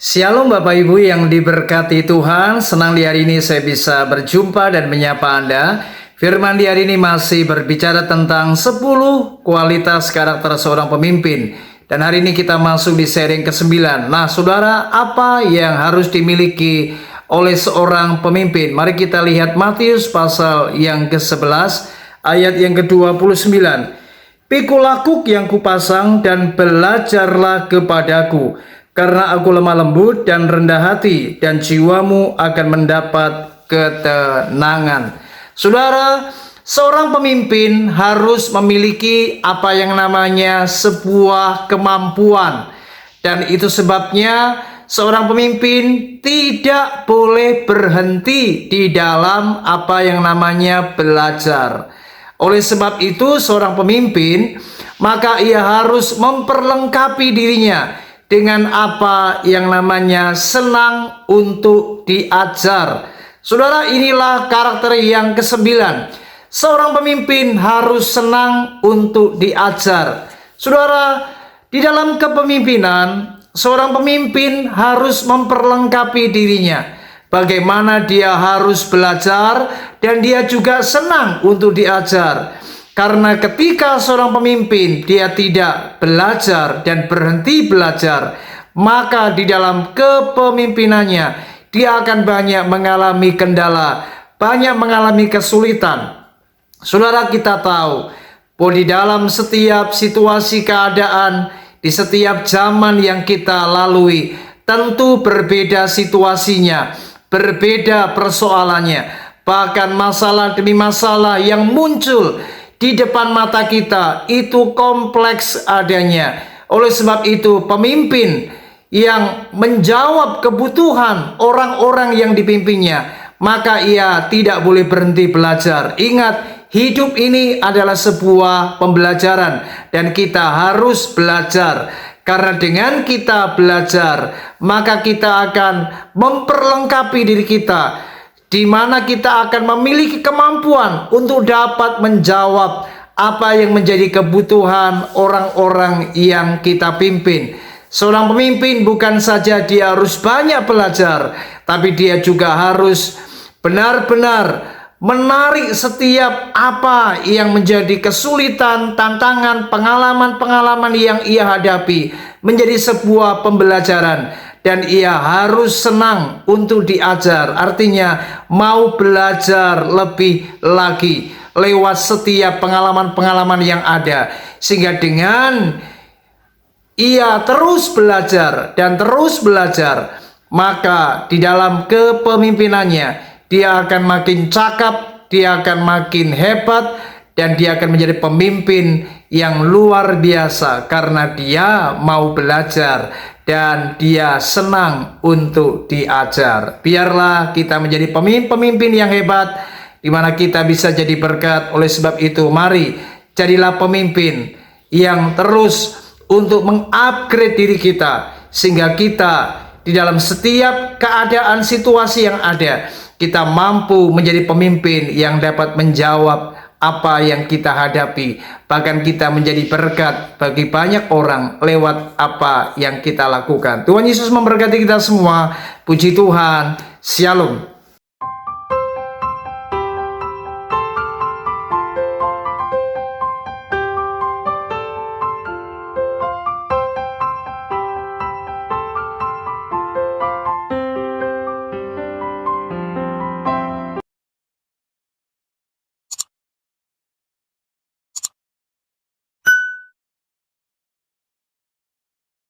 Shalom Bapak Ibu yang diberkati Tuhan, senang di hari ini saya bisa berjumpa dan menyapa Anda. Firman di hari ini masih berbicara tentang 10 kualitas karakter seorang pemimpin. Dan hari ini kita masuk di sharing ke-9. Nah saudara, apa yang harus dimiliki oleh seorang pemimpin? Mari kita lihat Matius pasal yang ke-11 ayat yang ke-29. Pikul akuk yang kupasang dan belajarlah kepadaku, karena aku lemah lembut dan rendah hati, dan jiwamu akan mendapat ketenangan. Saudara, seorang pemimpin harus memiliki apa yang namanya sebuah kemampuan. Dan itu sebabnya seorang pemimpin tidak boleh berhenti di dalam apa yang namanya belajar. Oleh sebab itu seorang pemimpin, maka ia harus memperlengkapi dirinya dengan apa yang namanya senang untuk diajar. Saudara, inilah karakter yang ke-9. Seorang pemimpin harus senang untuk diajar. Saudara, di dalam kepemimpinan, seorang pemimpin harus memperlengkapi dirinya. Bagaimana dia harus belajar dan dia juga senang untuk diajar. Karena ketika seorang pemimpin dia tidak belajar dan berhenti belajar, maka di dalam kepemimpinannya dia akan banyak mengalami kendala, banyak mengalami kesulitan. Saudara, kita tahu bahwa di dalam setiap situasi keadaan, di setiap zaman yang kita lalui, tentu berbeda situasinya, berbeda persoalannya, bahkan masalah demi masalah yang muncul di depan mata kita itu kompleks adanya. Oleh sebab itu pemimpin yang menjawab kebutuhan orang-orang yang dipimpinnya, maka ia tidak boleh berhenti belajar. Ingat, hidup ini adalah sebuah pembelajaran dan kita harus belajar. Karena dengan kita belajar, maka kita akan memperlengkapi diri kita, di mana kita akan memiliki kemampuan untuk dapat menjawab apa yang menjadi kebutuhan orang-orang yang kita pimpin. Seorang pemimpin bukan saja dia harus banyak belajar, tapi dia juga harus benar-benar menarik setiap apa yang menjadi kesulitan, tantangan, pengalaman-pengalaman yang ia hadapi menjadi sebuah pembelajaran. Dan ia harus senang untuk diajar, artinya mau belajar lebih lagi lewat setiap pengalaman-pengalaman yang ada. Sehingga dengan ia terus belajar dan terus belajar, maka di dalam kepemimpinannya dia akan makin cakap, dia akan makin hebat, dan dia akan menjadi pemimpin yang luar biasa karena dia mau belajar dan dia senang untuk diajar. Biarlah kita menjadi pemimpin yang hebat, di mana kita bisa jadi berkat. Oleh sebab itu, mari jadilah pemimpin yang terus untuk mengupgrade diri kita, sehingga kita di dalam setiap keadaan situasi yang ada, kita mampu menjadi pemimpin yang dapat menjawab apa yang kita hadapi. Bahkan kita menjadi berkat bagi banyak orang lewat apa yang kita lakukan. Tuhan Yesus memberkati kita semua. Puji Tuhan. Shalom.